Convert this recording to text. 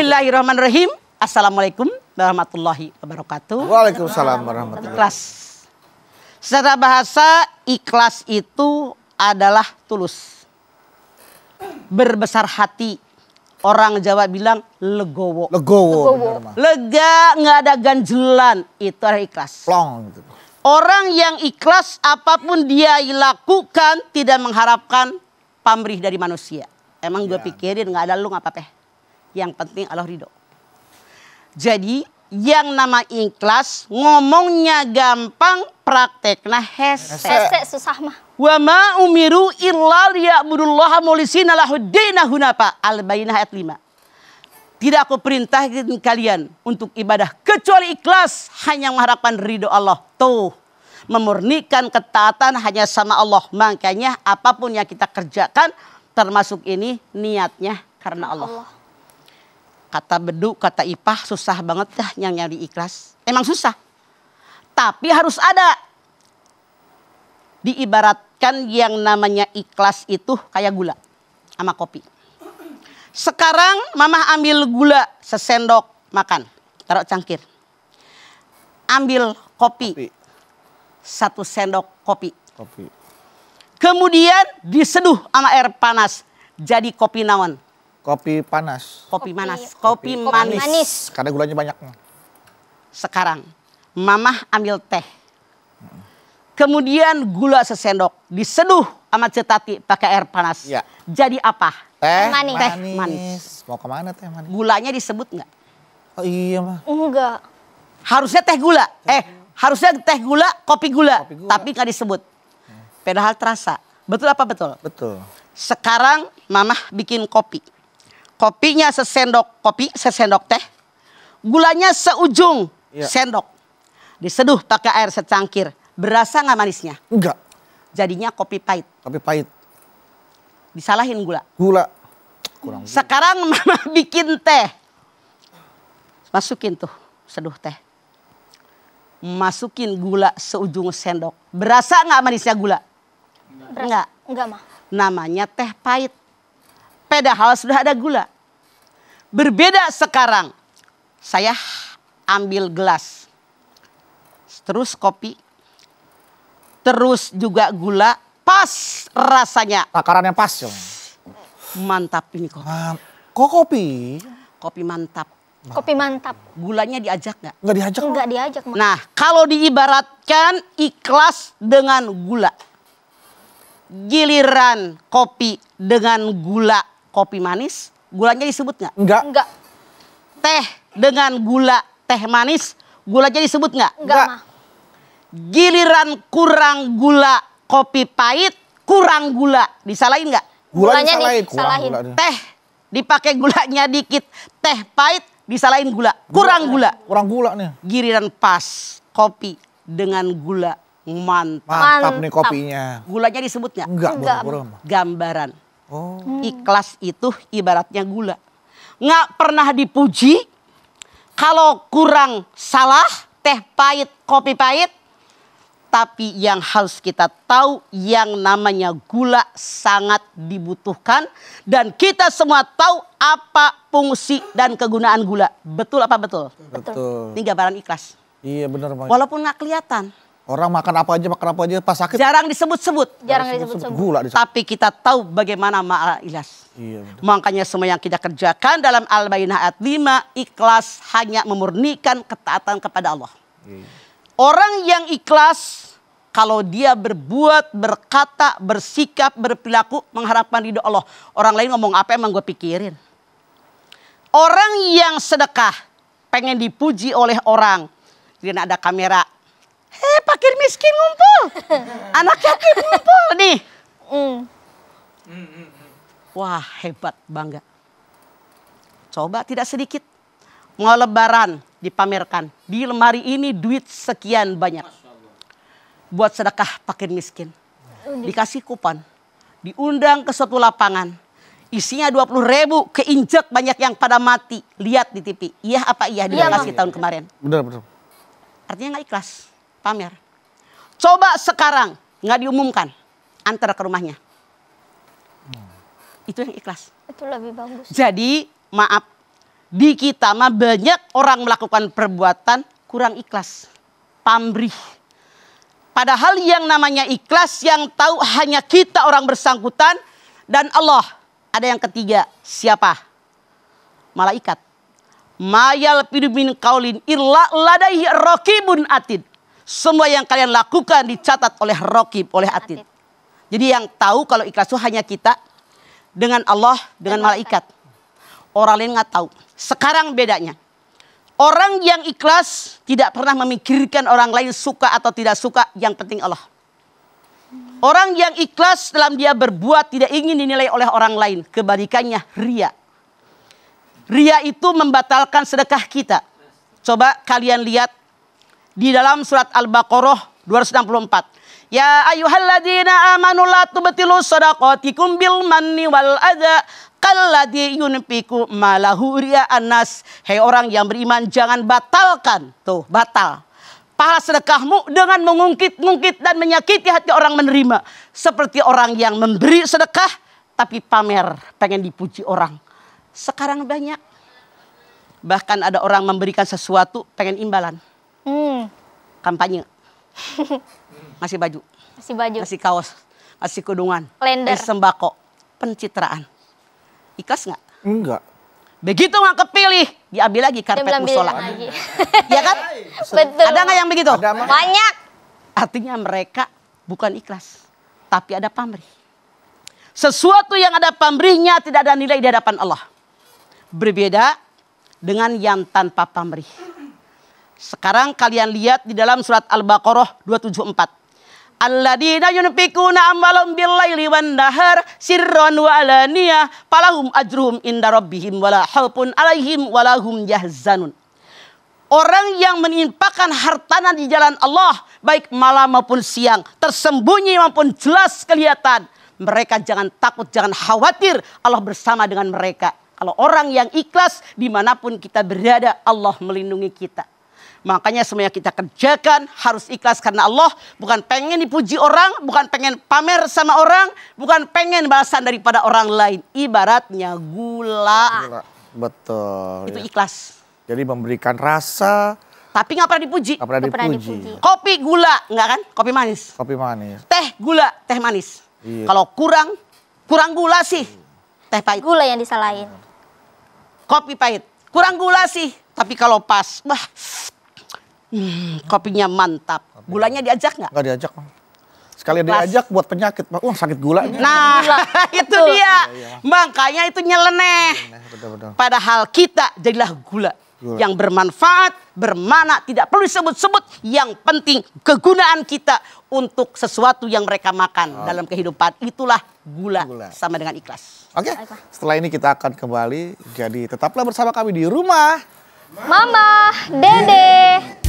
Bismillahirrahmanirrahim. Assalamualaikum warahmatullahi wabarakatuh. Waalaikumsalam warahmatullahi wabarakatuh. Ikhlas. Secara bahasa ikhlas itu adalah tulus, berbesar hati. Orang Jawa bilang legowo. Legowo. Lega, nggak ada ganjelan. Itu adalah ikhlas. Plong gitu. Orang yang ikhlas apapun dia lakukan tidak mengharapkan pamrih dari manusia. Emang gue pikirin nggak ada lu nggak apa-apa. Yang penting Allah ridho. Jadi yang nama ikhlas ngomongnya gampang, prakteknya hese. Hese susah mah. Wa ma umiru illa liya'budullaha mukhlishina lahuddin hunafa. Al-Baqarah ayat 5. Tidak aku perintahkan kalian untuk ibadah kecuali ikhlas, hanya mengharapkan ridho Allah. Tuh, memurnikan ketaatan hanya sama Allah. Makanya apapun yang kita kerjakan termasuk ini niatnya karena Allah. Kata Bedu, kata Ipah susah banget dah yang nyari ikhlas. Emang susah. Tapi harus ada. Diibaratkan yang namanya ikhlas itu kayak gula sama kopi. Sekarang Mamah ambil gula sesendok makan. Taruh cangkir. Ambil kopi. 1 sendok kopi. Kemudian diseduh sama air panas. Jadi kopi naon. Kopi panas. Kopi manis. Kopi manis. Karena gulanya banyak. Sekarang Mamah ambil teh. Kemudian gula sesendok. Diseduh sama cetati pakai air panas. Ya. Jadi apa? Teh manis. Teh manis. Mau kemana teh manis? Gulanya disebut nggak? Oh iya mah. Enggak. Harusnya teh gula. Harusnya teh gula, kopi gula. Kopi gula. Tapi nggak disebut. Padahal terasa. Betul apa betul? Betul. Sekarang Mamah bikin kopi. Kopinya sesendok kopi, sesendok teh. Gulanya seujung sendok. Diseduh pakai air secangkir. Berasa nggak manisnya? Enggak. Jadinya kopi pahit. Kopi pahit. Disalahin gula. Gula. Kurang. Sekarang Mamah bikin teh. Masukin tuh seduh teh. Masukin gula seujung sendok. Berasa nggak manisnya gula? Enggak. Enggak mah. Namanya teh pahit. Padahal sudah ada gula. Berbeda sekarang. Saya ambil gelas. Terus kopi. Terus juga gula. Pas rasanya. Takarannya pas. Yo. Mantap ini kopi. Kok kopi? Kopi mantap. Kopi mantap. Gulanya diajak nggak? Enggak diajak. Enggak diajak mah. Nah, kalau diibaratkan ikhlas dengan gula. Giliran kopi dengan gula kopi manis, gulanya disebut nggak? Enggak. Enggak. Teh dengan gula teh manis, gulanya disebut nggak? Enggak mah. Giliran kurang gula kopi pahit, kurang gula, disalahin nggak? Gulanya disalahin. disalahin. Kurang gula. Teh dipakai gulanya dikit, teh pahit disalahin gula, kurang gula. Kurang gula nih. Giliran pas kopi dengan gula mantap. Mantap nih kopinya. Gulanya disebut nggak? Enggak. Enggak. Boro-boro. Gambaran. Oh. Ikhlas itu ibaratnya gula. Nggak pernah dipuji. Kalau kurang salah, teh pahit, kopi pahit. Tapi yang harus kita tahu yang namanya gula sangat dibutuhkan. Dan kita semua tahu apa fungsi dan kegunaan gula. Betul apa betul? Betul. Ini gambaran ikhlas. Iya benar. Walaupun nggak kelihatan. Orang makan apa aja pas sakit. Jarang disebut-sebut. Jarang disebut-sebut. Gula disebut. Tapi kita tahu bagaimana makna ikhlas. Iya benar. Makanya semua yang kita kerjakan dalam Al-Baqarah ayat 5, ikhlas hanya memurnikan ketaatan kepada Allah. Iya. Orang yang ikhlas, kalau dia berbuat, berkata, bersikap, berperilaku, mengharapkan ridho Allah. Orang lain ngomong apa emang gue pikirin. Orang yang sedekah, pengen dipuji oleh orang. Jadi ada kamera. Fakir miskin ngumpul. Anak yatim ngumpul nih. Wah hebat, bangga. Coba tidak sedikit. Mau lebaran dipamerkan. Di lemari ini duit sekian banyak. Buat sedekah fakir miskin. Dikasih kupon. Diundang ke suatu lapangan. Isinya 20.000, keinjek banyak yang pada mati. Lihat di TV. Iya apa iya dikasih tahun kemarin. Benar betul. Artinya nggak ikhlas. Pamer. Coba sekarang nggak diumumkan, antar ke rumahnya. Itu yang ikhlas. Itu lebih bagus. Jadi maaf, Di kita mah banyak orang melakukan perbuatan kurang ikhlas, pamrih. Padahal yang namanya ikhlas yang tahu hanya kita orang bersangkutan dan Allah. Ada yang ketiga, siapa? Malaikat. Mayal min qaulin illa ladaihi raqibun atid. Semua yang kalian lakukan dicatat oleh raqib, oleh atid. Jadi yang tahu kalau ikhlas itu hanya kita dengan Allah, dengan malaikat. Orang lain nggak tahu. Sekarang bedanya. Orang yang ikhlas tidak pernah memikirkan orang lain suka atau tidak suka. Yang penting Allah. Orang yang ikhlas dalam dia berbuat tidak ingin dinilai oleh orang lain. Kebalikannya ria. Ria itu membatalkan sedekah kita. Coba kalian lihat di dalam surat Al-Baqarah 264. Ya ayyuhalladzina amanu la tubtilu shadaqatikum bil manni wal adza kalladzi yunfiqu malahu ria'an nas. Hei orang yang beriman, jangan batalkan. Tuh, batal. Pahala sedekahmu dengan mengungkit-ungkit dan menyakiti hati orang menerima. Seperti orang yang memberi sedekah tapi pamer, pengen dipuji orang. Sekarang banyak. Bahkan ada orang memberikan sesuatu pengen imbalan. Kampanye. Ngasih baju. Ngasih baju. Ngasih kaos. Ngasih kudungan. Kalender. Ngasih sembako. Pencitraan. Ikhlas nggak? Enggak. Begitu nggak kepilih, diambil lagi karpet musola. Ya kan? Betul. Ada nggak yang begitu? Ada, Mak. Banyak. Artinya mereka bukan ikhlas. Tapi ada pamrih. Sesuatu yang ada pamrihnya tidak ada nilai di hadapan Allah. Berbeda dengan yang tanpa pamrih. Sekarang kalian lihat di dalam surat Al-Baqarah 274. Alladzina yunfikuna amwalahum bil-laili wan-nahar sirran wa alaniyah falahum ajruhum inda rabbihim wala khaufun 'alaihim wala hum yahzanun. Orang yang menginfakkan hartanya di jalan Allah baik malam maupun siang, tersembunyi maupun jelas kelihatan, mereka jangan takut, jangan khawatir, Allah bersama dengan mereka. Kalau orang yang ikhlas dimanapun kita berada, Allah melindungi kita. Makanya semua yang kita kerjakan harus ikhlas karena Allah. Bukan pengen dipuji orang, bukan pengen pamer sama orang, bukan pengen balasan daripada orang lain. Ibaratnya gula. Betul. Itu Ya. ikhlas. Jadi memberikan rasa, Tapi nggak pernah dipuji. nggak pernah Nggak pernah dipuji. dipuji. Kopi gula, nggak kan? Kopi manis. Kopi manis. Teh gula, teh manis. Iya. Kalau kurang gula sih, teh pahit. Gula yang disalahin. Kopi pahit. Kurang gula sih. Tapi kalau pas, wah, kopinya mantap. Gulanya diajak nggak? Nggak diajak. Bang. Sekali Ikhlas. diajak buat penyakit. Bang. Wah sakit gula ini. Nah, itu dia. Makanya itu nyeleneh. Betul-betul. Padahal kita jadilah gula. Yang bermanfaat, bermana, tidak perlu disebut-sebut. Yang penting kegunaan kita untuk sesuatu yang mereka makan dalam kehidupan. Itulah gula. Sama dengan ikhlas. Oke, setelah ini kita akan kembali. Jadi tetaplah bersama kami di rumah. Mama, Dede.